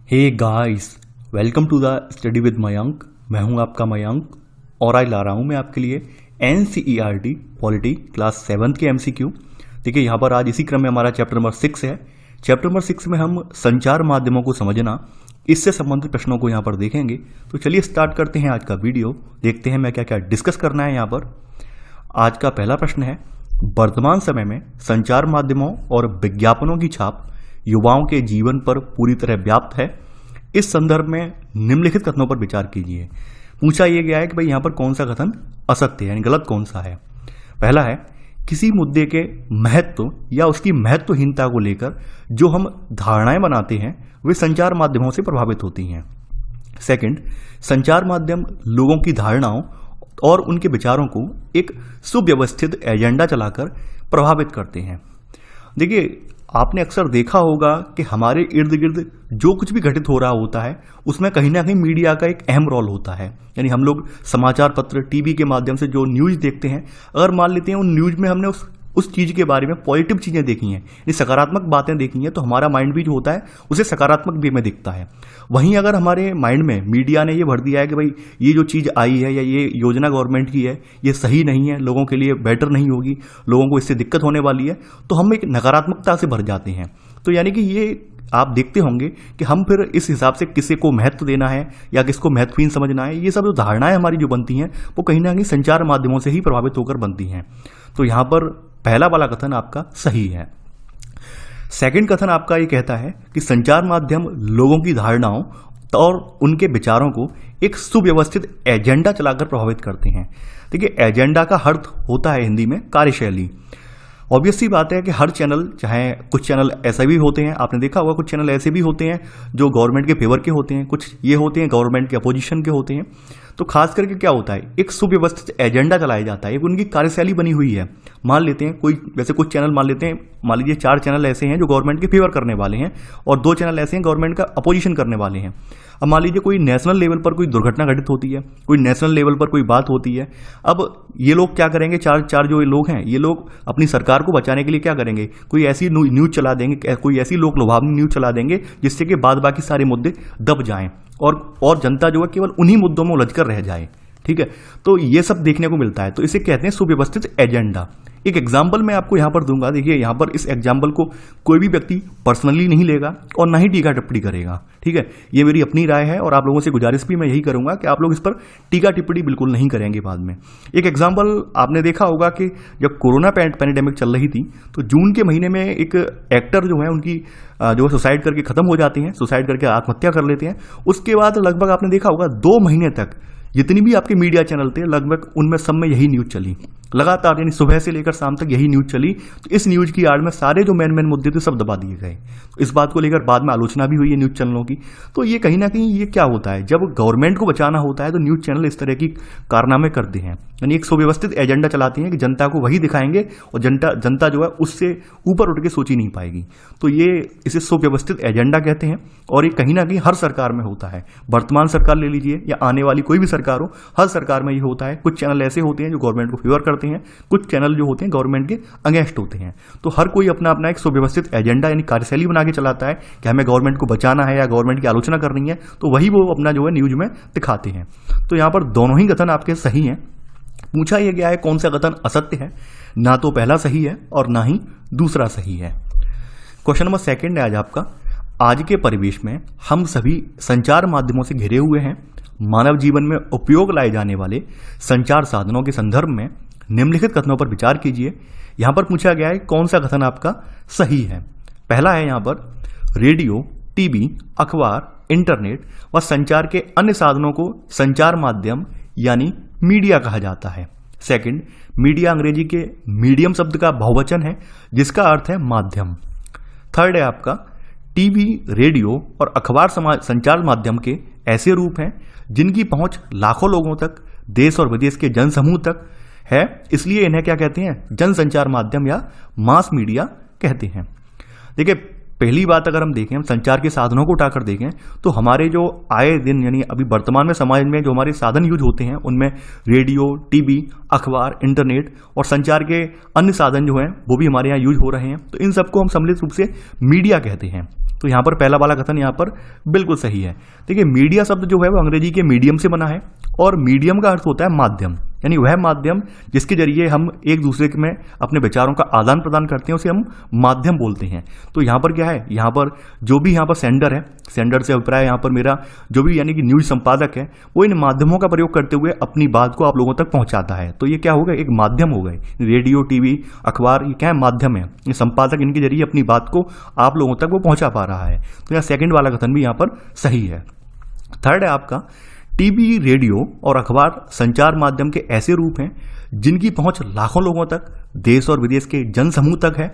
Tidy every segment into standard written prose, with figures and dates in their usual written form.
Hey guys, welcome to the study with Mayank. मैं हूं आपका मयंक और आज ला रहा हूं मैं आपके लिए NCERT पॉलिटी क्लास 7 के MCQ। देखिए यहाँ पर आज इसी क्रम में हमारा चैप्टर नंबर 6 है। चैप्टर नंबर 6 में हम संचार माध्यमों को समझना, इससे संबंधित प्रश्नों को यहाँ पर देखेंगे। तो चलिए स्टार्ट करते हैं आज का वीडियो, देखते हैं मैं क्या क्या डिस्कस करना है यहाँ पर। आज का पहला प्रश्न है, वर्तमान समय में संचार माध्यमों और विज्ञापनों की छाप युवाओं के जीवन पर पूरी तरह व्याप्त है। इस संदर्भ में निम्नलिखित कथनों पर विचार कीजिए। पूछा यह गया है कि भाई यहाँ पर कौन सा कथन असत्य है, यानी गलत कौन सा है। पहला है, किसी मुद्दे के महत्व या उसकी महत्वहीनता को लेकर जो हम धारणाएं बनाते हैं वे संचार माध्यमों से प्रभावित होती हैं। सेकंड, संचार माध्यम लोगों की धारणाओं और उनके विचारों को एक सुव्यवस्थित एजेंडा चलाकर प्रभावित करते हैं। देखिए, आपने अक्सर देखा होगा कि हमारे इर्द गिर्द जो कुछ भी घटित हो रहा होता है उसमें कहीं ना कहीं मीडिया का एक अहम रोल होता है। यानी हम लोग समाचार पत्र, टीवी के माध्यम से जो न्यूज़ देखते हैं, अगर मान लेते हैं उन न्यूज़ में हमने उस चीज़ के बारे में पॉजिटिव चीज़ें देखी हैं, यानी सकारात्मक बातें देखी हैं, तो हमारा माइंड भी जो होता है उसे सकारात्मक वे में दिखता है। वहीं अगर हमारे माइंड में मीडिया ने ये भर दिया है कि भाई ये जो चीज़ आई है या ये योजना गवर्नमेंट की है ये सही नहीं है, लोगों के लिए बेटर नहीं होगी, लोगों को इससे दिक्कत होने वाली है, तो हम एक नकारात्मकता से भर जाते हैं। तो यानी कि ये आप देखते होंगे कि हम फिर इस हिसाब से किसी को महत्व देना है या किसको महत्वहीन समझना है, ये सब जो धारणाएं हमारी जो बनती हैं वो कहीं ना कहीं संचार माध्यमों से ही प्रभावित होकर बनती हैं। तो यहाँ पर पहला वाला कथन आपका सही है। सेकंड कथन आपका ये कहता है कि संचार माध्यम लोगों की धारणाओं और उनके विचारों को एक सुव्यवस्थित एजेंडा चलाकर प्रभावित करते हैं। देखिए, एजेंडा का अर्थ होता है हिंदी में कार्यशैली। ऑब्वियस सी बात है कि हर चैनल, चाहे कुछ चैनल ऐसे भी होते हैं, आपने देखा होगा कुछ चैनल ऐसे भी होते हैं जो गवर्नमेंट के फेवर के होते हैं, कुछ ये होते हैं गवर्नमेंट के अपोजिशन के होते हैं। तो खास करके क्या होता है, एक सुव्यवस्थित एजेंडा चलाया जाता है, एक उनकी कार्यशैली बनी हुई है। मान लेते हैं कोई, वैसे कुछ चैनल मान लेते हैं, मान लीजिए 4 चैनल ऐसे हैं जो गवर्नमेंट के फेवर करने वाले हैं और 2 चैनल ऐसे हैं गवर्नमेंट का अपोजिशन करने वाले हैं। अब मान लीजिए कोई नेशनल लेवल पर कोई दुर्घटना घटित होती है, कोई नेशनल लेवल पर कोई बात होती है। अब ये लोग क्या करेंगे, चार जो लोग हैं, ये लोग अपनी सरकार को बचाने के लिए क्या करेंगे, कोई ऐसी न्यूज़ चला देंगे, कोई ऐसी लोक लुभावनी न्यूज़ चला देंगे जिससे कि बाद बाकी सारे मुद्दे दब जाएं और जनता जो है केवल उन्हीं मुद्दों में उलझकर रह जाए। ठीक है, तो ये सब देखने को मिलता है। तो इसे कहते हैं सुव्यवस्थित एजेंडा। एक एग्जाम्पल मैं आपको यहां पर दूंगा। देखिए, यहां पर इस एग्जाम्पल को कोई भी व्यक्ति पर्सनली नहीं लेगा और ना ही टीका टिप्पणी करेगा। ठीक है, ये मेरी अपनी राय है और आप लोगों से गुजारिश भी मैं यही करूंगा कि आप लोग इस पर टीका टिप्पणी बिल्कुल नहीं करेंगे बाद में। एक एग्जाम्पल आपने देखा होगा कि जब कोरोना पैंडेमिक चल रही थी तो जून के महीने में एक एक्टर जो है उनकी जो सुसाइड करके खत्म हो जाती हैं, सुसाइड करके आत्महत्या कर लेते हैं। उसके बाद लगभग आपने देखा होगा 2 महीने तक जितनी भी आपके मीडिया चैनल थे लगभग उनमें सब में यही न्यूज़ चली लगातार, यानी सुबह से लेकर शाम तक यही न्यूज़ चली। तो इस न्यूज़ की आड़ में सारे जो मेन मुद्दे थे सब दबा दिए गए। तो इस बात को लेकर बाद में आलोचना भी हुई है न्यूज़ चैनलों की। तो ये कहीं ना कहीं ये क्या होता है, जब गवर्नमेंट को बचाना होता है तो न्यूज़ चैनल इस तरह की कारनामे करते हैं, यानी एक सुव्यवस्थित एजेंडा चलाते हैं कि जनता को वही दिखाएंगे और जनता जो है उससे ऊपर उठ के सोच ही नहीं पाएगी। तो ये इसे सुव्यवस्थित एजेंडा कहते हैं और ये कहीं ना कहीं हर सरकार में होता है। वर्तमान सरकार ले लीजिए या आने वाली कोई भी सरकार हो, हर सरकार में ये होता है। कुछ चैनल ऐसे होते हैं जो गवर्नमेंट को फेवर करते हैं, कुछ चैनल जो होते हैं गवर्नमेंट के अगेंस्ट होते हैं। तो हर कोई अपना अपना एक सुव्यवस्थित एजेंडा यानी कार्यशैली बना के चलाता है कि हमें गवर्नमेंट को बचाना है या गवर्नमेंट की आलोचना करनी है, तो वही वो अपना जो है न्यूज में दिखाते हैं। तो यहाँ पर दोनों ही कथन आपके सही हैं। पूछा यह गया है कौन सा कथन असत्य है, ना तो पहला सही है और ना ही दूसरा सही है। क्वेश्चन नंबर 2 है आज आपका, आज के परिवेश में हम सभी संचार माध्यमों से घिरे हुए हैं। मानव जीवन में उपयोग लाए जाने वाले संचार साधनों के संदर्भ में निम्नलिखित कथनों पर विचार कीजिए। यहां पर पूछा गया है कौन सा कथन आपका सही है। पहला है यहां पर, रेडियो, टीवी, अखबार, इंटरनेट व संचार के अन्य साधनों को संचार माध्यम यानी मीडिया कहा जाता है। सेकंड, मीडिया अंग्रेजी के मीडियम शब्द का बहुवचन है जिसका अर्थ है माध्यम। थर्ड है आपका, टीवी, रेडियो और अखबार संचार माध्यम के ऐसे रूप हैं जिनकी पहुंच लाखों लोगों तक, देश और विदेश के जनसमूह तक है, इसलिए इन्हें क्या कहते हैं, जनसंचार माध्यम या मास मीडिया कहते हैं। देखिए, पहली बात अगर हम देखें, हम संचार के साधनों को उठाकर देखें तो हमारे जो आए दिन यानी अभी वर्तमान में समाज में जो हमारे साधन यूज होते हैं उनमें रेडियो, टीवी, अखबार, इंटरनेट और संचार के अन्य साधन जो हैं वो भी हमारे यहाँ यूज हो रहे हैं। तो इन सबको हम सम्मिलित रूप से मीडिया कहते हैं। तो यहाँ पर पहला वाला कथन यहाँ पर बिल्कुल सही है। देखिए मीडिया शब्द जो है वो अंग्रेजी के मीडियम से बना है और मीडियम का अर्थ होता है माध्यम, यानी वह माध्यम जिसके जरिए हम एक दूसरे में अपने विचारों का आदान प्रदान करते हैं उसे हम माध्यम बोलते हैं। तो यहाँ पर क्या है, यहाँ पर जो भी यहाँ पर सेंडर है, सेंडर से अभिप्राय यहाँ पर मेरा जो भी यानी कि न्यूज संपादक है वो इन माध्यमों का प्रयोग करते हुए अपनी बात को आप लोगों तक पहुंचाता है। तो ये क्या हो गया, एक माध्यम हो गए। रेडियो, टीवी, अखबार, ये क्या है, माध्यम है। ये संपादक इनके जरिए अपनी बात को आप लोगों तक वो पहुंचा पा रहा है। तो यहाँ सेकंड वाला कथन भी यहाँ पर सही है। थर्ड है आपका, टीवी, रेडियो और अखबार संचार माध्यम के ऐसे रूप हैं जिनकी पहुंच लाखों लोगों तक, देश और विदेश के जन समूह तक है,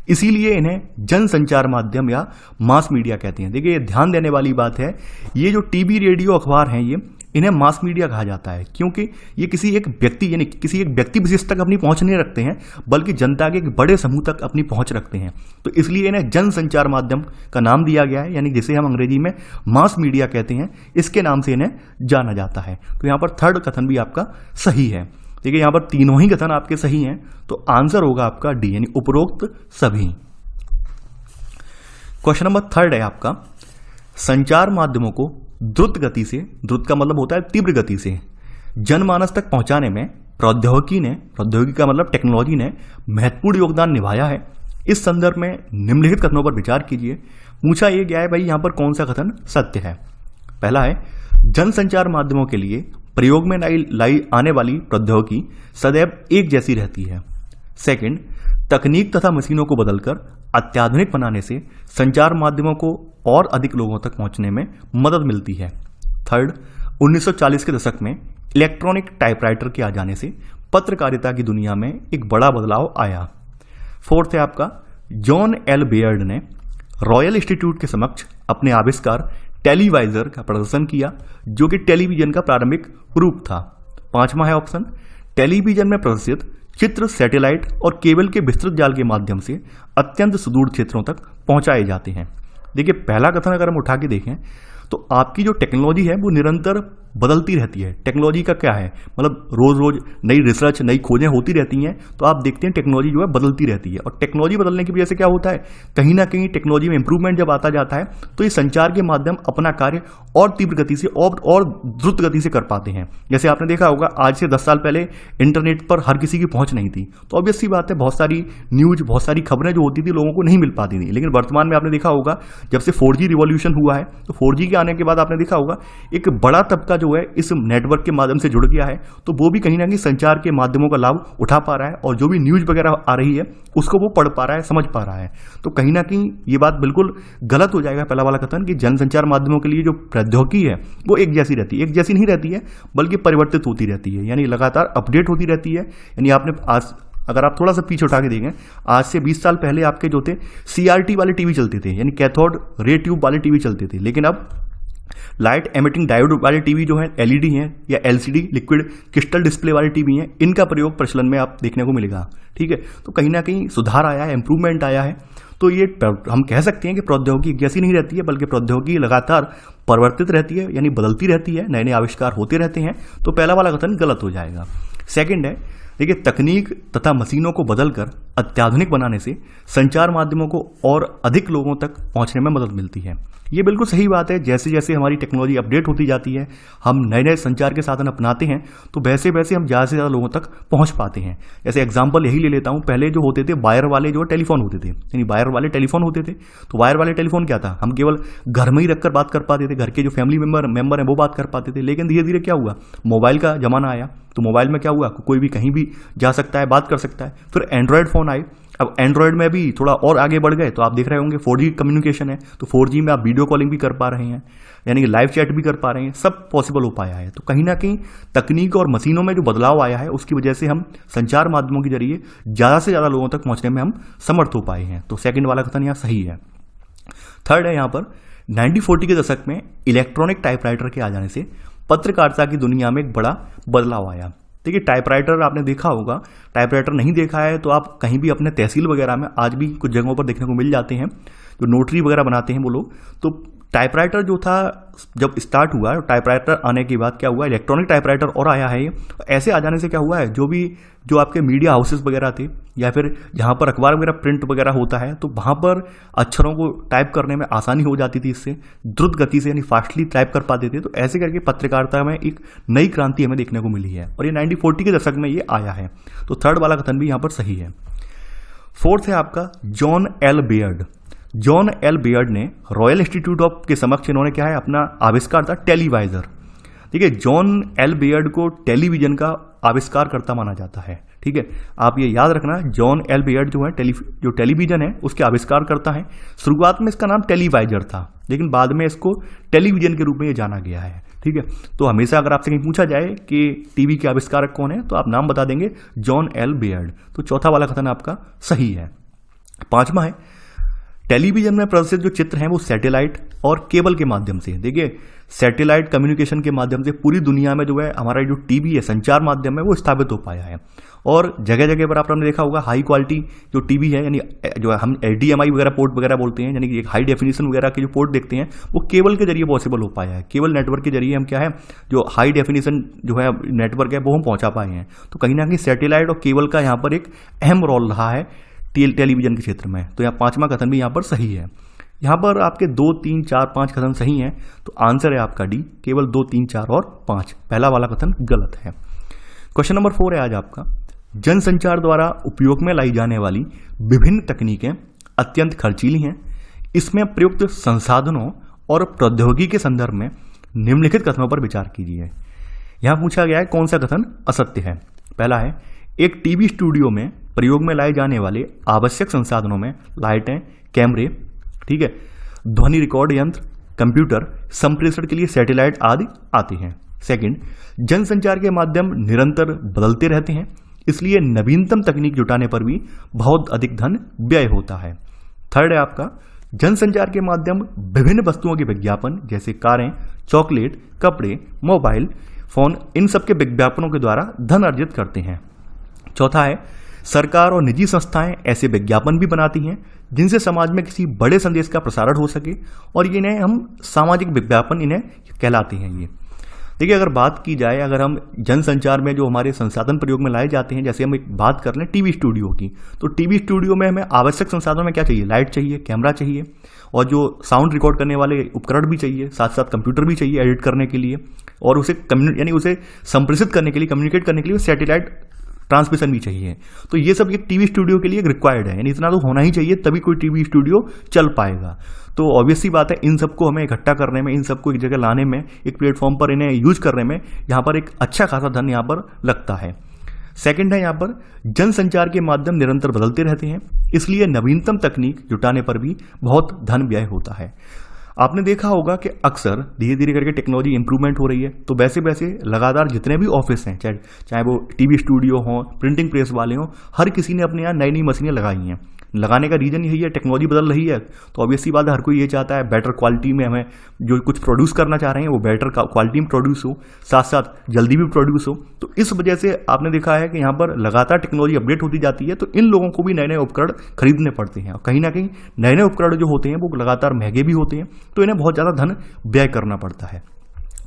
इसीलिए इन्हें जन संचार माध्यम या मास मीडिया कहते हैं। देखिए ये ध्यान देने वाली बात है, ये जो टीवी, रेडियो, अखबार हैं ये इन्हें मास मीडिया कहा जाता है क्योंकि ये किसी एक व्यक्ति यानी किसी एक व्यक्ति विशेष तक अपनी पहुंच नहीं रखते हैं बल्कि जनता के एक बड़े समूह तक अपनी पहुंच रखते हैं। तो इसलिए इन्हें जन संचार माध्यम का नाम दिया गया है, यानी जिसे हम अंग्रेजी में मास मीडिया कहते हैं, इसके नाम से इन्हें जाना जाता है। तो यहाँ पर थर्ड कथन भी आपका सही है। देखिए यहाँ पर तीनों ही कथन आपके सही हैं, तो आंसर होगा आपका डी यानी उपरोक्त सभी। क्वेश्चन नंबर थर्ड है आपका, संचार माध्यमों को द्रुत गति से, द्रुत का मतलब होता है तीव्र गति से, जनमानस तक पहुंचाने में प्रौद्योगिकी का मतलब टेक्नोलॉजी ने महत्वपूर्ण योगदान निभाया है। इस संदर्भ में निम्नलिखित कथनों पर विचार कीजिए। पूछा यह गया है भाई यहाँ पर कौन सा कथन सत्य है। पहला है, जनसंचार माध्यमों के लिए प्रयोग में लाई आने वाली प्रौद्योगिकी सदैव एक जैसी रहती है। सेकंड, तकनीक तथा मशीनों को बदलकर अत्याधुनिक बनाने से संचार माध्यमों को और अधिक लोगों तक पहुंचने में मदद मिलती है। थर्ड, 1940 के दशक में इलेक्ट्रॉनिक टाइपराइटर के आ जाने से पत्रकारिता की दुनिया में एक बड़ा बदलाव आया। फोर्थ है आपका, जॉन एल बेयर्ड ने रॉयल इंस्टीट्यूट के समक्ष अपने आविष्कार टेलीवाइजर का प्रदर्शन किया जो कि टेलीविजन का प्रारंभिक रूप था। पांचवा है ऑप्शन, टेलीविजन में प्रदर्शित चित्र सैटेलाइट और केबल के विस्तृत जाल के माध्यम से अत्यंत सुदूर क्षेत्रों तक पहुंचाए जाते हैं। देखिए पहला कथन अगर हम उठा के देखें तो आपकी जो टेक्नोलॉजी है वो निरंतर बदलती रहती है। टेक्नोलॉजी का क्या है, मतलब रोज रोज नई रिसर्च, नई खोजें होती रहती हैं, तो आप देखते हैं टेक्नोलॉजी जो है बदलती रहती है। और टेक्नोलॉजी बदलने की वजह से क्या होता है, कहीं ना कहीं टेक्नोलॉजी में इंप्रूवमेंट जब आता जाता है तो ये संचार के माध्यम अपना कार्य और तीव्र गति से और द्रुत गति से कर पाते हैं। जैसे आपने देखा होगा आज से 10 साल पहले इंटरनेट पर हर किसी की पहुंच नहीं थी, तो ऑब्वियस सी बात है बहुत सारी न्यूज, बहुत सारी खबरें जो होती थी लोगों को नहीं मिल पाती थी। लेकिन वर्तमान में आपने देखा होगा जब से 4G रिवॉल्यूशन हुआ है, तो 4G के आने के बाद आपने देखा होगा एक बड़ा तबका जो है इस नेटवर्क के माध्यम से जुड़ गया है, तो वो भी कहीं ना कहीं संचार के माध्यमों का लाभ उठा पा रहा है और जो भी न्यूज वगैरह आ रही है उसको वो पढ़ पा रहा है, समझ पा रहा है। तो कहीं ना कहीं ये बात बिल्कुल गलत हो जाएगा पहला वाला कथन कि जनसंचार माध्यमों के लिए जो प्रौद्योगिकी है वो एक जैसी रहती है। एक जैसी नहीं रहती है बल्कि परिवर्तित होती रहती है, यानी लगातार अपडेट होती रहती है। यानी आपने आज अगर आप थोड़ा सा पीछे उठा के देखें, आज से 20 साल पहले आपके जो थे CRT वाले टीवी चलते थे, यानी कैथोड रे ट्यूब वाले टीवी चलते थे। लेकिन अब लाइट एमिटिंग डायोड वाले टीवी जो है LED हैं या LCD लिक्विड क्रिस्टल डिस्प्ले वाले टीवी हैं, इनका प्रयोग प्रचलन में आप देखने को मिलेगा। ठीक है, तो कहीं ना कहीं सुधार आया है, इंप्रूवमेंट आया है। तो ये हम कह सकते हैं कि प्रौद्योगिकी जैसी नहीं रहती है बल्कि प्रौद्योगिकी लगातार परिवर्तित रहती है, यानी बदलती रहती है, नए नए आविष्कार होते रहते हैं। तो पहला वाला कथन गलत हो जाएगा। सेकंड है, देखिए तकनीक तथा मशीनों को बदलकर अत्याधुनिक बनाने से संचार माध्यमों को और अधिक लोगों तक पहुंचने में मदद मिलती है। ये बिल्कुल सही बात है। जैसे जैसे हमारी टेक्नोलॉजी अपडेट होती जाती है, हम नए नए संचार के साधन अपनाते हैं, तो वैसे वैसे हम ज़्यादा से ज़्यादा लोगों तक पहुंच पाते हैं। जैसे एग्जांपल यही ले लेता हूं, पहले जो होते थे वायर वाले जो टेलीफोन होते थे, यानी वायर वाले टेलीफोन होते थे। तो वायर वाले टेलीफोन क्या था, हम केवल घर में ही रखकर बात कर पाते थे, घर के जो फैमिली मेंबर हैं वो बात कर पाते थे। लेकिन धीरे धीरे क्या हुआ, मोबाइल का जमाना आया, तो मोबाइल में क्या हुआ, कोई भी कहीं भी जा सकता है, बात कर सकता है। फिर एंड्रॉयड फ़ोन आए, अब एंड्रॉयड में भी थोड़ा और आगे बढ़ गए, तो आप देख रहे होंगे 4G कम्युनिकेशन है, तो 4G में आप वीडियो कॉलिंग भी कर पा रहे हैं, यानी कि लाइव चैट भी कर पा रहे हैं, सब पॉसिबल हो पाया है। तो कहीं ना कहीं तकनीक और मशीनों में जो बदलाव आया है उसकी वजह से हम संचार माध्यमों के जरिए ज़्यादा से ज़्यादा लोगों तक पहुंचने में हम समर्थ हो पाए हैं। तो सेकंड वाला कथन यहाँ सही है। थर्ड है यहाँ पर 1940 के दशक में इलेक्ट्रॉनिक टाइपराइटर के आ जाने से पत्रकारिता की दुनिया में एक बड़ा बदलाव आया। देखिए टाइपराइटर आपने देखा होगा, टाइपराइटर नहीं देखा है तो आप कहीं भी अपने तहसील वगैरह में आज भी कुछ जगहों पर देखने को मिल जाते हैं, जो नोटरी वगैरह बनाते हैं वो लोग, तो टाइपराइटर जो था जब स्टार्ट हुआ है, टाइपराइटर आने के बाद क्या हुआ, इलेक्ट्रॉनिक टाइपराइटर और आया है। ये ऐसे आ जाने से क्या हुआ है, जो आपके मीडिया हाउसेस वगैरह थे या फिर जहाँ पर अखबार वगैरह प्रिंट वगैरह होता है, तो वहाँ पर अक्षरों को टाइप करने में आसानी हो जाती थी, इससे द्रुत गति से यानी फास्टली टाइप कर पाते थे। तो ऐसे करके पत्रकारिता में एक नई क्रांति हमें देखने को मिली है और ये 1940 के दशक में ये आया है। तो थर्ड वाला कथन भी यहाँ पर सही है। फोर्थ है आपका John L Baird. John L Baird ने रॉयल इंस्टीट्यूट ऑफ के समक्ष इन्होंने क्या है अपना आविष्कार था टेलीवाइजर। ठीक है, जॉन एल बेयर्ड को टेलीविजन का आविष्कार करता माना जाता है। ठीक है, आप ये याद रखना, जॉन एल बेयर्ड जो है जो टेलीविजन है उसके आविष्कार करता है। शुरुआत में इसका नाम टेलीवाइजर था, लेकिन बाद में इसको टेलीविजन के रूप में ये जाना गया है। ठीक है, तो हमेशा अगर आपसे कहीं पूछा जाए कि टीवी के आविष्कारक कौन है, तो आप नाम बता देंगे जॉन एल बेयर्ड। तो चौथा वाला कथन आपका सही है। पांचवा है, टेलीविजन में प्रदर्शित जो चित्र हैं वो सैटेलाइट और केबल के माध्यम से, देखिए सैटेलाइट कम्युनिकेशन के माध्यम से पूरी दुनिया में जो है हमारा जो टीवी है, संचार माध्यम है, वो स्थापित हो पाया है। और जगह जगह पर आपने देखा होगा हाई क्वालिटी जो टीवी है, यानी जो हम HDMI वगैरह पोर्ट वगैरह बोलते हैं, यानी कि एक हाई डेफिनेशन वगैरह के जो पोर्ट देखते हैं, वो केबल के जरिए पॉसिबल हो पाया है। केबल नेटवर्क के जरिए हम क्या है, जो हाई डेफिनेशन जो है नेटवर्क है वो हम पहुंचा पाए हैं। तो कहीं ना कहीं सैटेलाइट और केबल का यहाँ पर एक अहम रोल रहा है टेलीविजन के क्षेत्र में। तो यहाँ पांचवा कथन भी यहाँ पर सही है। यहाँ पर आपके 2, 3, 4, 5 कथन सही हैं, तो आंसर है आपका डी, केवल 2, 3, 4 और 5। पहला वाला कथन गलत है। क्वेश्चन नंबर 4 है आज आपका, जनसंचार द्वारा उपयोग में लाई जाने वाली विभिन्न तकनीकें अत्यंत खर्चीली हैं। इसमें प्रयुक्त संसाधनों और प्रौद्योगिकी के संदर्भ में निम्नलिखित कथनों पर विचार कीजिए। यहाँ पूछा गया है कौन सा कथन असत्य है। पहला है, एक टीवी स्टूडियो में प्रयोग में लाए जाने वाले आवश्यक संसाधनों में लाइटें, कैमरे, ठीक है, ध्वनि रिकॉर्ड यंत्र, कंप्यूटर, संप्रेषण के लिए सैटेलाइट आदि आते हैं। सेकंड, जनसंचार के माध्यम निरंतर बदलते रहते हैं, इसलिए नवीनतम तकनीक जुटाने पर भी बहुत अधिक धन व्यय होता है। थर्ड है आपका, जनसंचार के माध्यम विभिन्न वस्तुओं के विज्ञापन जैसे कारें, चॉकलेट, कपड़े, मोबाइल फोन, इन सब के विज्ञापनों के द्वारा धन अर्जित करते हैं। चौथा है, सरकार और निजी संस्थाएं ऐसे विज्ञापन भी बनाती हैं जिनसे समाज में किसी बड़े संदेश का प्रसारण हो सके, और इन्हें हम सामाजिक विज्ञापन इन्हें कहलाते हैं। ये देखिए, अगर बात की जाए, अगर हम जनसंचार में जो हमारे संसाधन प्रयोग में लाए जाते हैं, जैसे हम एक बात कर लें टीवी स्टूडियो की, तो टीवी स्टूडियो में हमें आवश्यक संसाधनों में क्या चाहिए, लाइट चाहिए, कैमरा चाहिए, और जो साउंड रिकॉर्ड करने वाले उपकरण भी चाहिए, साथ साथ कंप्यूटर भी चाहिए एडिट करने के लिए, और उसे यानी उसे संप्रेषित करने के लिए, कम्युनिकेट करने के लिए सैटेलाइट ट्रांसमिशन भी चाहिए। तो ये सब एक टीवी स्टूडियो के लिए रिक्वायर्ड है, यानी इतना तो होना ही चाहिए, तभी कोई टीवी स्टूडियो चल पाएगा। तो ऑब्वियस सी बात है, इन सबको हमें इकट्ठा करने में, इन सबको एक जगह लाने में, एक प्लेटफॉर्म पर इन्हें यूज करने में यहाँ पर एक अच्छा खासा धन यहाँ पर लगता है। सेकंड है यहाँ पर, जनसंचार के माध्यम निरंतर बदलते रहते हैं, इसलिए नवीनतम तकनीक जुटाने पर भी बहुत धन व्यय होता है। आपने देखा होगा कि अक्सर धीरे धीरे करके टेक्नोलॉजी इंप्रूवमेंट हो रही है, तो वैसे वैसे लगातार जितने भी ऑफिस हैं, चाहे वो टीवी स्टूडियो हो, प्रिंटिंग प्रेस वाले हों, हर किसी ने अपने यहाँ नई नई मशीनें लगाई हैं। लगाने का रीजन यही है, टेक्नोलॉजी बदल रही है, तो ऑब्वियसली बात है, हर कोई ये चाहता है बेटर क्वालिटी में हमें जो कुछ प्रोड्यूस करना चाह रहे हैं वो बेटर क्वालिटी में प्रोड्यूस हो, साथ साथ जल्दी भी प्रोड्यूस हो। तो इस वजह से आपने देखा है कि यहाँ पर लगातार टेक्नोलॉजी अपडेट होती जाती है, तो इन लोगों को भी नए नए उपकरण खरीदने पड़ते हैं, और कहीं ना कहीं नए नए उपकरण जो होते हैं वो लगातार महंगे भी होते हैं, तो इन्हें बहुत ज़्यादा धन व्यय करना पड़ता है।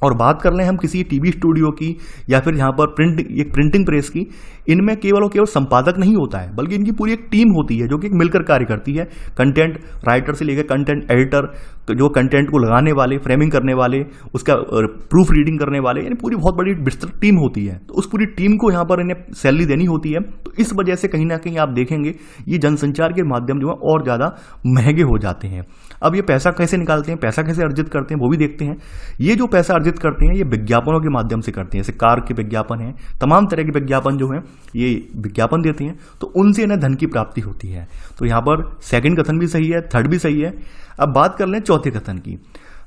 और बात कर लें हम किसी टीवी स्टूडियो की या फिर यहाँ पर प्रिंटिंग प्रेस की, इनमें केवल और केवल संपादक नहीं होता है, बल्कि इनकी पूरी एक टीम होती है जो कि मिलकर कार्य करती है। कंटेंट राइटर से लेकर कंटेंट एडिटर, जो कंटेंट को लगाने वाले, फ्रेमिंग करने वाले, उसका प्रूफ रीडिंग करने वाले, यानी पूरी बहुत बड़ी विस्तृत टीम होती है। तो उस पूरी टीम को यहाँ पर इन्हें सैलरी देनी होती है, तो इस वजह से कहीं ना कहीं आप देखेंगे ये जनसंचार के माध्यम जो है और ज़्यादा महंगे हो जाते हैं। अब ये पैसा कैसे निकालते हैं, पैसा कैसे अर्जित करते हैं, वो भी देखते हैं। ये जो पैसा अर्जित करते हैं ये विज्ञापनों के माध्यम से करते हैं, जैसे कार के विज्ञापन हैं, तमाम तरह के विज्ञापन जो हैं ये विज्ञापन देते हैं, तो उनसे इन्हें धन की प्राप्ति होती है। तो यहाँ पर सेकंड कथन भी सही है, थर्ड भी सही है। अब बात कर लें चौथे कथन की।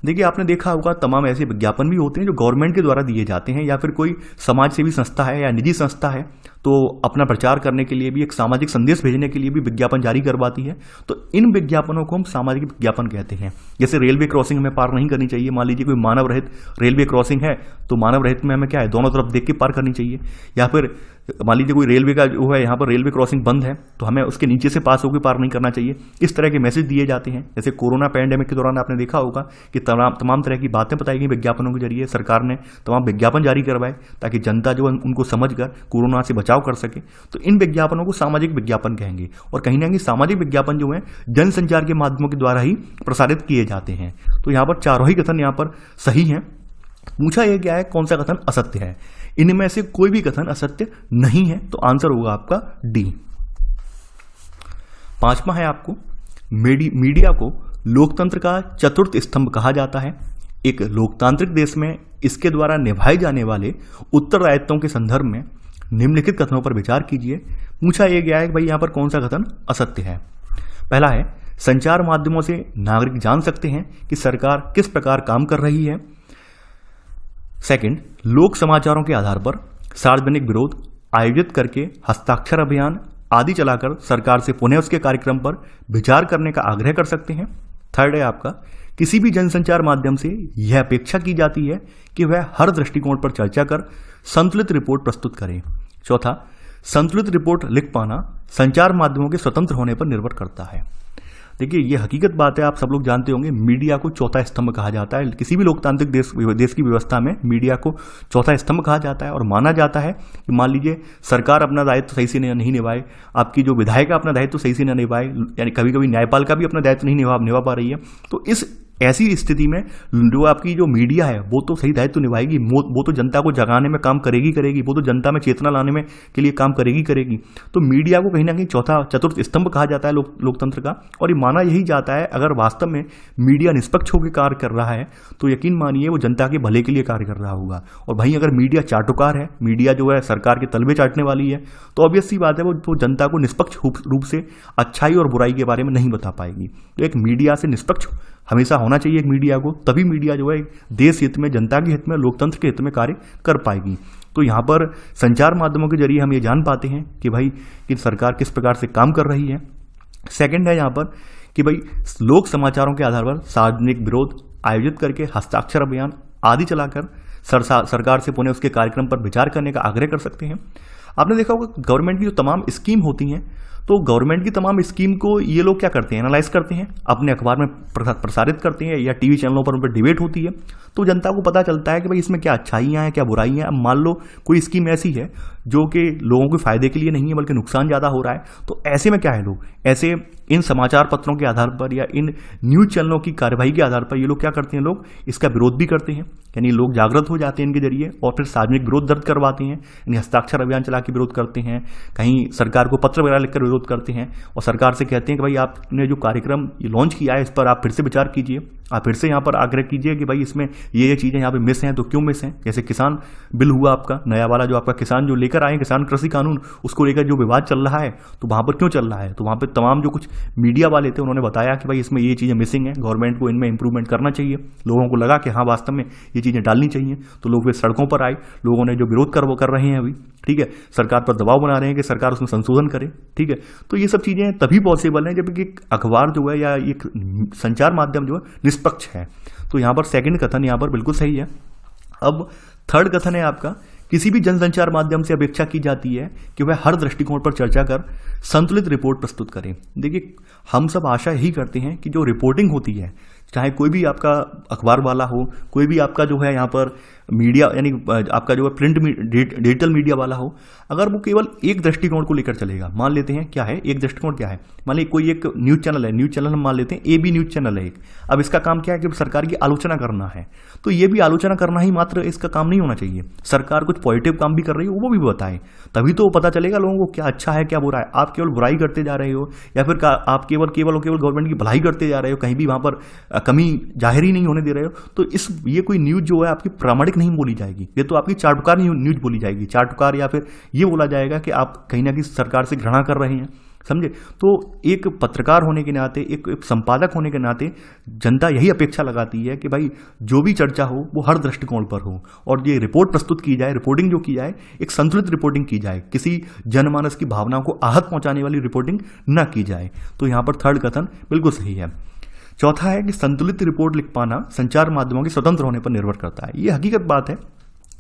देखिए, आपने देखा होगा तमाम ऐसे विज्ञापन भी होते हैं जो गवर्नमेंट के द्वारा दिए जाते हैं, या फिर कोई समाज सेवी संस्था है या निजी संस्था है, तो अपना प्रचार करने के लिए भी, एक सामाजिक संदेश भेजने के लिए भी विज्ञापन जारी करवाती है। तो इन विज्ञापनों को हम सामाजिक विज्ञापन कहते हैं। जैसे रेलवे क्रॉसिंग हमें पार नहीं करनी चाहिए, मान लीजिए कोई मानव रहित रेलवे क्रॉसिंग है, तो मानव रहित में हमें क्या है, दोनों तरफ देख के पार करनी चाहिए। या फिर मान लीजिए कोई रेलवे का जो है यहाँ पर रेलवे क्रॉसिंग बंद है तो हमें उसके नीचे से पास होकर पार नहीं करना चाहिए। इस तरह के मैसेज दिए जाते हैं। जैसे कोरोना पैंडेमिक के दौरान आपने देखा होगा कि तमाम तरह की बातें बताई गई विज्ञापनों के जरिए। सरकार ने तमाम विज्ञापन जारी करवाए ताकि जनता जो है उनको समझकर कोरोना से बचाव कर सके। तो इन विज्ञापनों को सामाजिक विज्ञापन कहेंगे और कहीं ना कहीं सामाजिक विज्ञापन जो है जनसंचार के माध्यमों के द्वारा ही प्रसारित किए जाते हैं। तो यहाँ पर चारों ही कथन यहाँ पर सही हैं। पूछा यह गया है कौन सा कथन असत्य है। इनमें से कोई भी कथन असत्य नहीं है, तो आंसर होगा आपका डी। पांचवा है आपको मीडिया को लोकतंत्र का चतुर्थ स्तंभ कहा जाता है। एक लोकतांत्रिक देश में इसके द्वारा निभाए जाने वाले उत्तरदायित्वों के संदर्भ में निम्नलिखित कथनों पर विचार कीजिए। पूछा यह गया है कि भाई यहां पर कौन सा कथन असत्य है। पहला है संचार माध्यमों से नागरिक जान सकते हैं कि सरकार किस प्रकार काम कर रही है। सेकंड, लोक समाचारों के आधार पर सार्वजनिक विरोध आयोजित करके हस्ताक्षर अभियान आदि चलाकर सरकार से पुनः उसके कार्यक्रम पर विचार करने का आग्रह कर सकते हैं। थर्ड है आपका किसी भी जनसंचार माध्यम से यह अपेक्षा की जाती है कि वह हर दृष्टिकोण पर चर्चा कर संतुलित रिपोर्ट प्रस्तुत करे। चौथा, संतुलित रिपोर्ट लिख पाना संचार माध्यमों के स्वतंत्र होने पर निर्भर करता है। देखिए ये हकीकत बात है, आप सब लोग जानते होंगे मीडिया को चौथा स्तंभ कहा जाता है। किसी भी लोकतांत्रिक देश की व्यवस्था में मीडिया को चौथा स्तंभ कहा जाता है और माना जाता है कि मान लीजिए सरकार अपना दायित्व सही से नहीं निभाए, आपकी जो विधायिका अपना दायित्व सही से नहीं निभाए, यानी कभी कभी न्यायपालिका भी अपना दायित्व नहीं निभा पा रही है, तो इस ऐसी स्थिति में जो आपकी जो मीडिया है वो तो सही दायित्व निभाएगी, वो तो जनता को जगाने में काम करेगी, वो तो जनता में चेतना लाने में के लिए काम करेगी। तो मीडिया को कहीं ना कहीं चतुर्थ स्तंभ कहा जाता है लोकतंत्र का। और ये माना यही जाता है अगर वास्तव में मीडिया निष्पक्ष होकर कार्य कर रहा है तो यकीन मानिए वो जनता के भले के लिए कार्य कर रहा होगा। और भाई अगर मीडिया चाटुकार है, मीडिया जो है सरकार के तलबे चाटने वाली है, तो ऑब्वियस सी बात है वो जनता को निष्पक्ष रूप से अच्छाई और बुराई के बारे में नहीं बता पाएगी। तो एक मीडिया से निष्पक्ष हमेशा होना चाहिए एक मीडिया को, तभी मीडिया जो है देश हित में, जनता के हित में, लोकतंत्र के हित में कार्य कर पाएगी। तो यहाँ पर संचार माध्यमों के जरिए हम ये जान पाते हैं कि भाई कि सरकार किस प्रकार से काम कर रही है। सेकंड है यहाँ पर कि भाई लोक समाचारों के आधार पर सार्वजनिक विरोध आयोजित करके हस्ताक्षर अभियान आदि चलाकर सरकार से पुनः उसके कार्यक्रम पर विचार करने का आग्रह कर सकते हैं। आपने देखा होगा गवर्नमेंट की जो तमाम स्कीम होती हैं, तो गवर्नमेंट की तमाम स्कीम को ये लोग क्या करते हैं, एनालाइज करते हैं, अपने अखबार में प्रसारित करते हैं या टीवी चैनलों पर उन पर डिबेट होती है, तो जनता को पता चलता है कि भाई इसमें क्या अच्छाइयाँ हैं क्या बुराइयाँ हैं। अब मान लो कोई स्कीम ऐसी है जो कि लोगों के फायदे के लिए नहीं है बल्कि नुकसान ज़्यादा हो रहा है, तो ऐसे में क्या है लोग ऐसे इन समाचार पत्रों के आधार पर या इन न्यूज चैनलों की कार्यवाही के आधार पर ये लोग क्या करते हैं, लोग इसका विरोध भी करते हैं। यानी लोग जागृत हो जाते हैं इनके जरिए और फिर सार्वजनिक विरोध दर्ज करवाते हैं, यानी हस्ताक्षर अभियान चला के विरोध करते हैं, कहीं सरकार को पत्र वगैरह लिखकर विरोध करते हैं और सरकार से कहते हैं कि भाई आपने जो कार्यक्रम लॉन्च किया है इस पर आप फिर से विचार कीजिए, आप फिर से यहाँ पर आग्रह कीजिए कि भाई इसमें ये चीज़ें यहाँ पे मिस हैं, तो क्यों मिस हैं। जैसे किसान बिल हुआ आपका नया वाला, जो आपका किसान जो लेकर आए किसान कृषि कानून, उसको लेकर जो विवाद चल रहा है, तो वहाँ पर क्यों चल रहा है, तो वहाँ पर तमाम जो कुछ मीडिया वाले थे उन्होंने बताया कि भाई इसमें ये चीज़ें मिसिंग हैं, गवर्नमेंट को इनमें इंप्रूवमेंट करना चाहिए। लोगों को लगा कि हाँ वास्तव में ये चीज़ें डालनी चाहिए, तो लोग वे सड़कों पर आए, लोगों ने जो विरोध कर रहे हैं अभी, ठीक है, सरकार पर दबाव बना रहे हैं कि सरकार उसमें संशोधन करे, ठीक है। तो ये सब चीज़ें तभी पॉसिबल हैं जब एक अखबार जो है या एक संचार माध्यम जो है निष्पक्ष है। तो यहाँ पर सेकंड कथन यहाँ पर बिल्कुल सही है। अब थर्ड कथन है आपका किसी भी जनसंचार माध्यम से अपेक्षा की जाती है कि वह हर दृष्टिकोण पर चर्चा कर संतुलित रिपोर्ट प्रस्तुत करें। देखिए हम सब आशा यही करते हैं कि जो रिपोर्टिंग होती है, चाहे कोई भी आपका अखबार वाला हो, कोई भी आपका जो है यहाँ पर मीडिया यानी आपका जो है प्रिंट डिजिटल मीडिया वाला हो, अगर वो केवल एक दृष्टिकोण को लेकर चलेगा, मान लेते हैं क्या है एक दृष्टिकोण क्या है, मान लीजिए कोई एक न्यूज चैनल है, न्यूज चैनल हम मान लेते हैं AB न्यूज चैनल है एक, अब इसका काम क्या है कि सरकार की आलोचना करना है, तो ये भी आलोचना करना ही मात्र इसका काम नहीं होना चाहिए, सरकार कुछ पॉजिटिव काम भी कर रही है वो भी बताए, तभी तो पता चलेगा लोगों को क्या अच्छा है क्या बुरा है। आप केवल बुराई करते जा रहे हो या फिर आप केवल गवर्नमेंट की भलाई करते जा रहे हो, कहीं भी वहां पर कमी जाहिर ही नहीं होने दे रहे हो, तो ये कोई न्यूज जो है आपकी प्रामाणिक नहीं बोली जाएगी, ये तो आपकी चाटुकार न्यूज बोली जाएगी, चाटुकार, या फिर ये बोला जाएगा कि आप कहीं ना कहीं सरकार से घृणा कर रहे हैं, समझे। तो एक पत्रकार होने के नाते, एक संपादक होने के नाते जनता यही अपेक्षा लगाती है कि भाई जो भी चर्चा हो वो हर दृष्टिकोण पर हो और ये रिपोर्ट प्रस्तुत की जाए, रिपोर्टिंग जो की जाए एक संतुलित रिपोर्टिंग की जाए, किसी जनमानस की भावनाओं को आहत पहुंचाने वाली रिपोर्टिंग न की जाए। तो यहाँ पर थर्ड कथन बिल्कुल सही है। चौथा है कि संतुलित रिपोर्ट लिख पाना संचार माध्यमों के स्वतंत्र होने पर निर्भर करता है। ये हकीकत बात है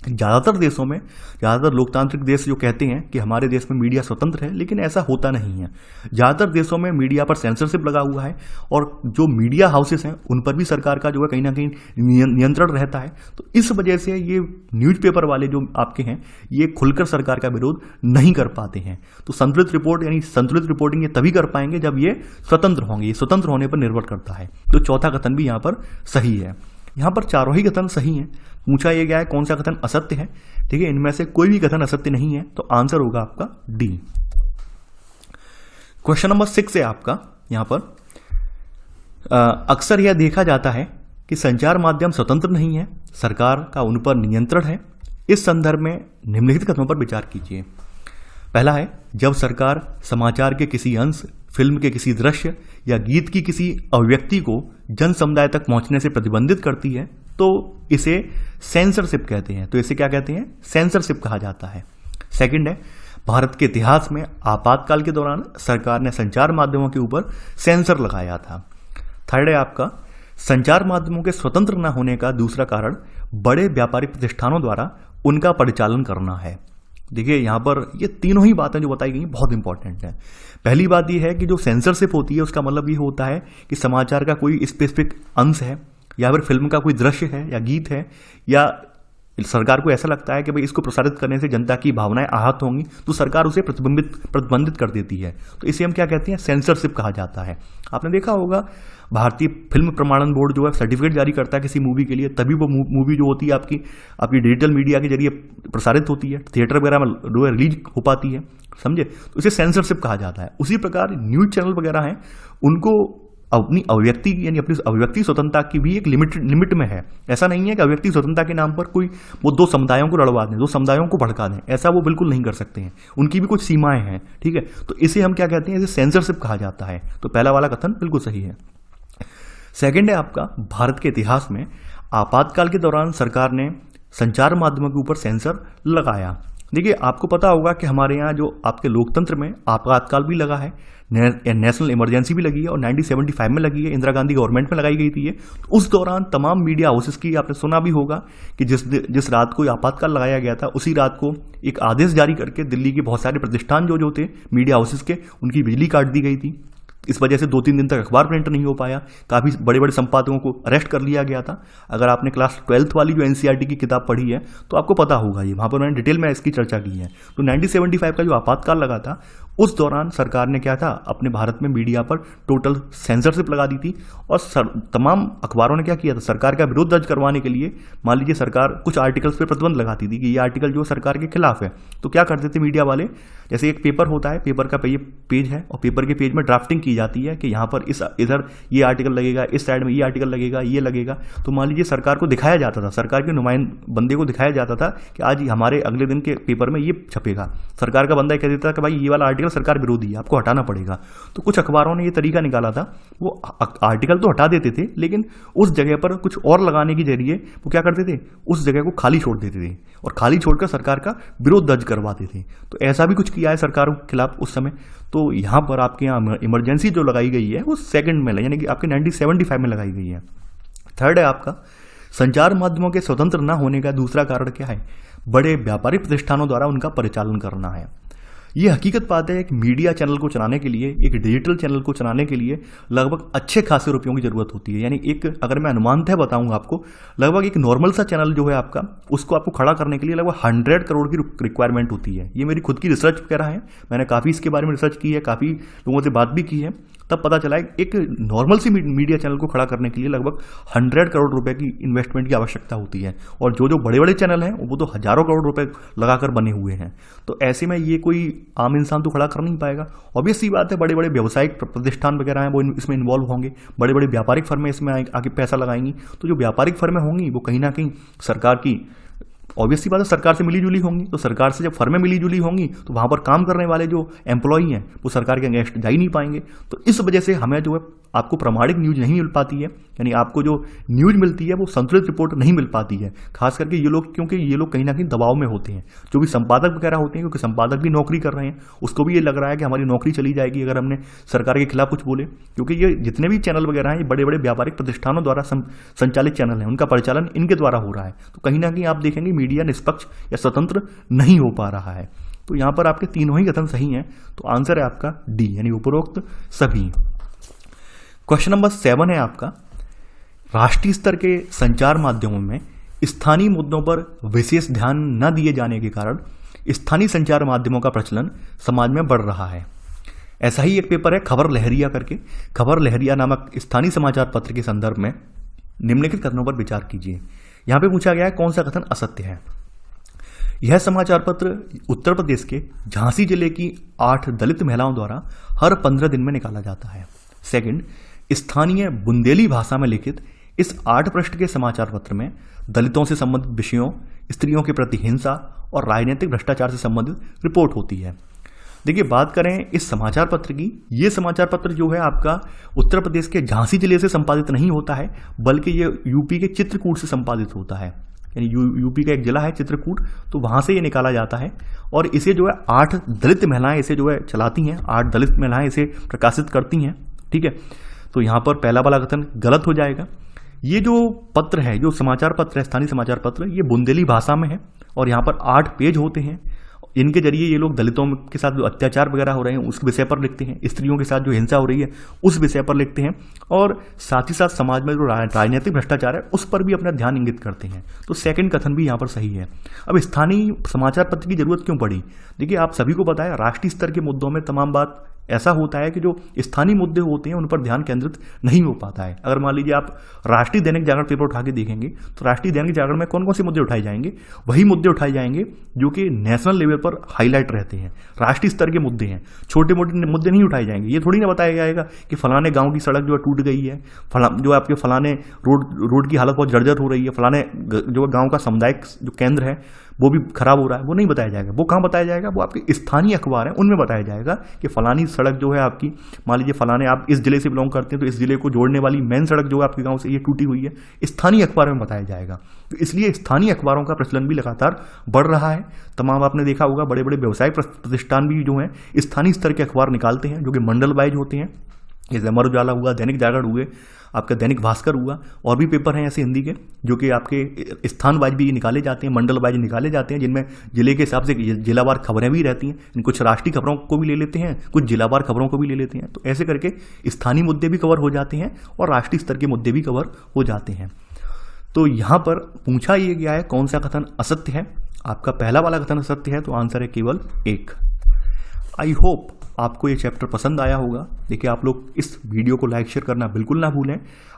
ज़्यादातर देशों में, ज़्यादातर लोकतांत्रिक देश जो कहते हैं कि हमारे देश में मीडिया स्वतंत्र है, लेकिन ऐसा होता नहीं है। ज़्यादातर देशों में मीडिया पर सेंसरशिप लगा हुआ है और जो मीडिया हाउसेस हैं उन पर भी सरकार का जो है कहीं ना कहीं नियंत्रण रहता है। तो इस वजह से ये न्यूज़पेपर वाले जो आपके हैं ये खुलकर सरकार का विरोध नहीं कर पाते हैं। तो संतुलित रिपोर्ट यानी संतुलित रिपोर्टिंग ये तभी कर पाएंगे जब ये स्वतंत्र होंगे। ये स्वतंत्र होने पर निर्भर करता है। तो चौथा कथन भी यहाँ पर सही है। यहाँ पर चारों ही कथन सही हैं। पूछा यह गया है कौन सा कथन असत्य है। ठीक है, इनमें से कोई भी कथन असत्य नहीं है, तो आंसर होगा आपका डी। क्वेश्चन नंबर 6 है आपका। यहाँ पर अक्सर यह देखा जाता है कि संचार माध्यम स्वतंत्र नहीं है, सरकार का उन पर नियंत्रण है। इस संदर्भ में निम्नलिखित कथनों पर विचार कीजिए। पहला है, जब सरकार समाचार के किसी अंश, फिल्म के किसी दृश्य या गीत की किसी अभिव्यक्ति को जन समुदाय तक पहुंचने से प्रतिबंधित करती है तो इसे सेंसरशिप कहते हैं। तो इसे क्या कहते हैं? सेंसरशिप कहा जाता है। सेकंड है, भारत के इतिहास में आपातकाल के दौरान सरकार ने संचार माध्यमों के ऊपर सेंसर लगाया था। थर्ड है आपका, संचार माध्यमों के स्वतंत्र न होने का दूसरा कारण बड़े व्यापारिक प्रतिष्ठानों द्वारा उनका परिचालन करना है। देखिए यहाँ पर ये तीनों ही बातें जो बताई गई बहुत इंपॉर्टेंट है। पहली बात ये है कि जो सेंसरशिप होती है उसका मतलब ये होता है कि समाचार का कोई स्पेसिफिक अंश है या फिर फिल्म का कोई दृश्य है या गीत है या सरकार को ऐसा लगता है कि भाई इसको प्रसारित करने से जनता की भावनाएं आहत होंगी तो सरकार उसे प्रतिबंधित कर देती है। तो इसे हम क्या कहते हैं? सेंसरशिप कहा जाता है। आपने देखा होगा भारतीय फिल्म प्रमाणन बोर्ड जो है सर्टिफिकेट जारी करता है किसी मूवी के लिए, तभी वो मूवी जो होती है आपकी डिजिटल मीडिया के जरिए प्रसारित होती है, थिएटर वगैरह में रिलीज हो पाती है। समझे? तो इसे सेंसरशिप कहा जाता है। उसी प्रकार न्यूज चैनल वगैरह हैं, उनको अपनी अभिव्यक्ति यानी अपनी अभिव्यक्ति स्वतंत्रता की भी एक लिमिट में है। ऐसा नहीं है कि अभिव्यक्ति स्वतंत्रता के नाम पर कोई वो दो समुदायों को लड़वा दें, दो समुदायों को भड़का दें, ऐसा वो बिल्कुल नहीं कर सकते हैं। उनकी भी कुछ सीमाएं हैं। ठीक है, तो इसे हम क्या कहते हैं? इसे सेंसरशिप कहा जाता है। तो पहला वाला कथन बिल्कुल सही है। सेकंड है आपका, भारत के इतिहास में आपातकाल के दौरान सरकार ने संचार माध्यमों के ऊपर सेंसर लगाया। देखिए आपको पता होगा कि हमारे यहाँ जो आपके लोकतंत्र में आपातकाल भी लगा है, नेशनल इमरजेंसी भी लगी है और 1975 में लगी है, इंदिरा गांधी गवर्नमेंट में लगाई गई थी ये। तो उस दौरान तमाम मीडिया हाउसेस की आपने सुना भी होगा कि जिस रात को आपातकाल लगाया गया था उसी रात को एक आदेश जारी करके दिल्ली के बहुत सारे प्रतिष्ठान जो थे मीडिया हाउसेस के, उनकी बिजली काट दी गई थी। इस वजह से 2-3 दिन तक अखबार प्रिंट नहीं हो पाया। काफ़ी बड़े बड़े संपादकों को अरेस्ट कर लिया गया था। अगर आपने क्लास 12th वाली जो एनसीईआरटी की किताब पढ़ी है तो आपको पता होगा, ये वहाँ पर मैंने डिटेल में इसकी चर्चा की है। तो 1975 का जो आपातकाल लगा था उस दौरान सरकार ने क्या था, अपने भारत में मीडिया पर टोटल सेंसरशिप लगा दी थी और तमाम अखबारों ने क्या किया था, सरकार का विरोध दर्ज करवाने के लिए मान लीजिए सरकार कुछ आर्टिकल्स पर प्रतिबंध लगाती थी कि ये आर्टिकल जो सरकार के खिलाफ है। तो क्या करते थे मीडिया वाले, जैसे एक पेपर होता है, पेपर का पेज है और पेपर के पेज में ड्राफ्टिंग की जाती है कि यहाँ पर इधर ये आर्टिकल लगेगा, इस साइड में ये आर्टिकल लगेगा, ये लगेगा। तो मान लीजिए सरकार को दिखाया जाता था, सरकार के बंदे को दिखाया जाता था कि आज हमारे अगले दिन के पेपर में ये छपेगा। सरकार का बंदा कह देता था कि भाई ये वाला आर्टिकल सरकार विरोधी है, आपको हटाना पड़ेगा। तो कुछ अखबारों ने ये तरीका निकाला था, वो आर्टिकल तो हटा देते थे लेकिन उस जगह पर कुछ और लगाने के जरिए वो क्या करते थे, उस जगह को खाली छोड़ देते थे और खाली छोड़कर सरकार का विरोध दर्ज करवाते थे। तो ऐसा भी कुछ किया है सरकारों के खिलाफ उस समय। तो यहाँ पर आपके यहाँ इमरजेंसी जो लगाई गई है वो सेकंड में यानी कि आपके 1975 में लगाई गई है। थर्ड है आपका, संचार माध्यमों के स्वतंत्र न होने का दूसरा कारण क्या है, बड़े व्यापारिक प्रतिष्ठानों द्वारा उनका परिचालन करना है। ये हकीकत बात है कि मीडिया चैनल को चलाने के लिए, एक डिजिटल चैनल को चलाने के लिए लगभग अच्छे खासे रुपयों की जरूरत होती है। यानी एक अगर मैं अनुमानतः बताऊंगा आपको, लगभग एक नॉर्मल सा चैनल जो है आपका, उसको आपको खड़ा करने के लिए लगभग 100 करोड़ की रिक्वायरमेंट होती है। ये मेरी खुद की रिसर्च वगैरह है, मैंने काफ़ी इसके बारे में रिसर्च की है, काफ़ी लोगों से बात भी की है, तब पता चला है एक नॉर्मल सी मीडिया चैनल को खड़ा करने के लिए लगभग 100 करोड़ रुपए की इन्वेस्टमेंट की आवश्यकता होती है। और जो बड़े बड़े चैनल हैं वो तो हजारों करोड़ रुपए लगाकर बने हुए हैं। तो ऐसे में ये कोई आम इंसान तो खड़ा कर नहीं पाएगा। ऑब्वियस सी बात है, बड़े बड़े व्यावसायिक प्रतिष्ठान वगैरह हैं वो इसमें इन्वॉल्व होंगे, बड़े बड़े व्यापारिक फर्में इसमें आके पैसा लगाएंगी। तो जो व्यापारिक फर्में होंगी वो कहीं ना कहीं सरकार की, ऑब्वियस सी बात है, सरकार से मिली जुली होंगी। तो सरकार से जब फर्में मिली जुली होंगी तो वहाँ पर काम करने वाले जो एम्प्लॉई हैं वो सरकार के अगेंस्ट जा ही नहीं पाएंगे। तो इस वजह से हमें जो है आपको प्रामाणिक न्यूज नहीं मिल पाती है, यानी आपको जो न्यूज मिलती है वो संतुलित रिपोर्ट नहीं मिल पाती है। खास करके ये लोग, क्योंकि ये लोग कहीं ना कहीं दबाव में होते हैं, जो भी संपादक वगैरह होते हैं, क्योंकि संपादक भी नौकरी कर रहे हैं, उसको भी ये लग रहा है कि हमारी नौकरी चली जाएगी अगर हमने सरकार के खिलाफ कुछ बोले, क्योंकि ये जितने भी चैनल वगैरह हैं ये बड़े बड़े व्यापारिक प्रतिष्ठानों द्वारा संचालित चैनल हैं, उनका परिचालन इनके द्वारा हो रहा है। तो कहीं ना कहीं आप देखेंगे मीडिया निष्पक्ष या स्वतंत्र नहीं हो पा रहा है। तो यहां पर आपके तीनों ही कथन सही हैं, तो आंसर है आपका डी, यानी उपरोक्त सभी। क्वेश्चन नंबर 7 है आपका, राष्ट्रीय स्तर के संचार माध्यमों में स्थानीय मुद्दों पर विशेष ध्यान न दिए जाने के कारण स्थानीय संचार माध्यमों का प्रचलन समाज में बढ़ रहा है। ऐसा ही एक पेपर है खबर लहरिया करके। खबर लहरिया नामक स्थानीय समाचार पत्र के संदर्भ में निम्नलिखित कथनों पर विचार कीजिए। यहां पे पूछा गया है कौन सा कथन असत्य है। यह समाचार पत्र उत्तर प्रदेश के झांसी जिले की 8 दलित महिलाओं द्वारा हर 15 दिन में निकाला जाता है। सेकंड, स्थानीय बुंदेली भाषा में लिखित इस 8 पृष्ठ के समाचार पत्र में दलितों से संबंधित विषयों, स्त्रियों के प्रति हिंसा और राजनीतिक भ्रष्टाचार से संबंधित रिपोर्ट होती है। देखिए, बात करें इस समाचार पत्र की, ये समाचार पत्र जो है आपका उत्तर प्रदेश के झांसी जिले से संपादित नहीं होता है, बल्कि ये यूपी के चित्रकूट से संपादित होता है। यानी यूपी का एक जिला है चित्रकूट, तो वहां से ये निकाला जाता है और इसे जो है 8 दलित महिलाएं इसे जो है चलाती हैं, 8 दलित महिलाएं इसे प्रकाशित करती हैं। ठीक है, तो यहां पर पहला वाला कथन गलत हो जाएगा। ये जो पत्र है, जो समाचार पत्र है, स्थानीय समाचार पत्र, ये बुंदेली भाषा में है और यहाँ पर 8 पेज होते हैं। इनके जरिए ये लोग दलितों के साथ जो अत्याचार वगैरह हो रहे हैं उस विषय पर लिखते हैं, स्त्रियों के साथ जो हिंसा हो रही है उस विषय पर लिखते हैं और साथ ही साथ समाज में जो राजनीतिक भ्रष्टाचार है उस पर भी अपना ध्यान इंगित करते हैं। तो सेकंड कथन भी यहाँ पर सही है। अब स्थानीय समाचार पत्र की जरूरत क्यों पड़ी? देखिए, आप सभी को पता है राष्ट्रीय स्तर के मुद्दों में तमाम बात ऐसा होता है कि जो स्थानीय मुद्दे होते हैं उन पर ध्यान केंद्रित नहीं हो पाता है। अगर मान लीजिए आप राष्ट्रीय दैनिक जागरण पेपर उठा के देखेंगे तो राष्ट्रीय दैनिक जागरण में कौन कौन से मुद्दे उठाए जाएंगे? वही मुद्दे उठाए जाएंगे जो कि नेशनल लेवल पर हाईलाइट रहते हैं, राष्ट्रीय स्तर के मुद्दे हैं। छोटे मोटे मुद्दे नहीं उठाए जाएंगे। ये थोड़ी ना बताया जाएगा कि फलाने गांव की सड़क जो है टूट गई है, जो आपके फलाने रोड की हालत बहुत जर्जर हो रही है, फलाने जो गाँव का सामुदायिक जो केंद्र है वो भी खराब हो रहा है, वो नहीं बताया जाएगा। वो कहाँ बताया जाएगा? वो आपके स्थानीय अखबार है उनमें बताया जाएगा कि फलानी सड़क जो है आपकी, मान लीजिए फलाने आप इस जिले से बिलोंग करते हैं तो इस जिले को जोड़ने वाली मेन सड़क जो है आपके गांव से ये टूटी हुई है, स्थानीय अखबार में बताया जाएगा। तो इसलिए स्थानीय अखबारों का प्रचलन भी लगातार बढ़ रहा है। तमाम आपने देखा होगा बड़े बड़े व्यवसायिक प्रतिष्ठान भी जो है स्थानीय स्तर के अखबार निकालते हैं जो कि मंडल वाइज होते हैं। जैसे अमर उजाला हुआ, दैनिक जागरण हुए, आपका दैनिक भास्कर हुआ, और भी पेपर हैं ऐसे हिंदी के जो कि आपके स्थान वाइज भी निकाले जाते हैं, मंडल वाइज निकाले जाते हैं, जिनमें जिले के हिसाब से जिलावार खबरें भी रहती हैं। कुछ राष्ट्रीय खबरों को भी ले लेते हैं, कुछ जिलावार खबरों को भी ले लेते हैं। तो ऐसे करके स्थानीय मुद्दे भी कवर हो जाते हैं और राष्ट्रीय स्तर के मुद्दे भी कवर हो जाते हैं। तो यहाँ पर पूछा ये गया है कौन सा कथन असत्य है। आपका पहला वाला कथन असत्य है, तो आंसर है केवल 1। आई होप आपको ये चैप्टर पसंद आया होगा। देखिए, आप लोग इस वीडियो को लाइक शेयर करना बिल्कुल ना भूलें।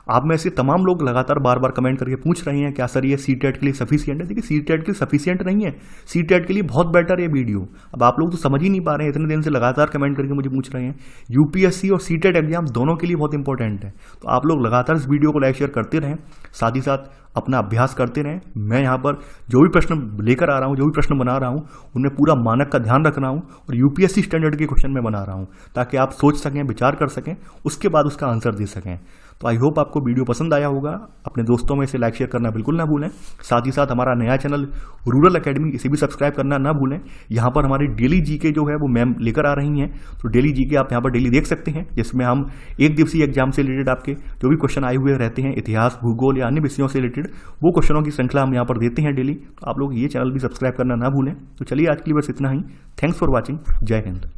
आप में से तमाम लोग लगातार बार बार कमेंट करके पूछ रहे हैं क्या सर ये सीटेट के लिए सफिशिएंट है। देखिए, सीटेट के लिए सफिशिएंट नहीं है, सीटेट के लिए बहुत बेटर है वीडियो। अब आप लोग तो समझ ही नहीं पा रहे हैं, इतने दिन से लगातार कमेंट करके मुझे पूछ रहे हैं। यूपीएससी और सीटेट एग्जाम दोनों के लिए बहुत इंपॉर्टेंट है। तो आप लोग लगातार इस वीडियो को लाइक शेयर करते रहें, साथ ही साथ अपना अभ्यास करते रहें। मैं यहाँ पर जो भी प्रश्न लेकर आ रहा हूँ, जो भी प्रश्न बना रहा हूँ, उनमें पूरा मानक का ध्यान रख रहा हूँ और यूपीएससी स्टैंडर्ड के क्वेश्चन में बना रहा हूँ ताकि आप सोच सकें, विचार कर सकें, उसके बाद उसका आंसर दे सकें। तो आई होप आपको वीडियो पसंद आया होगा। अपने दोस्तों में इसे लाइक शेयर करना बिल्कुल ना भूलें। साथ ही साथ हमारा नया चैनल रूरल एकेडमी, इसे भी सब्सक्राइब करना ना भूलें। यहाँ पर हमारी डेली जीके जो है वो मैम लेकर आ रही हैं, तो डेली जीके आप यहाँ पर डेली देख सकते हैं, जिसमें हम एक दिवसीय एग्जाम से रिलेटेड आपके जो भी क्वेश्चन आए हुए रहते हैं, इतिहास, भूगोल या अन्य विषयों से रिलेटेड, वो क्वेश्चनों की श्रृंखला हम यहाँ पर देते हैं डेली। तो आप लोग ये चैनल भी सब्सक्राइब करना ना भूलें। तो चलिए, आज के लिए बस इतना ही। Thanks for watching. जय हिंद।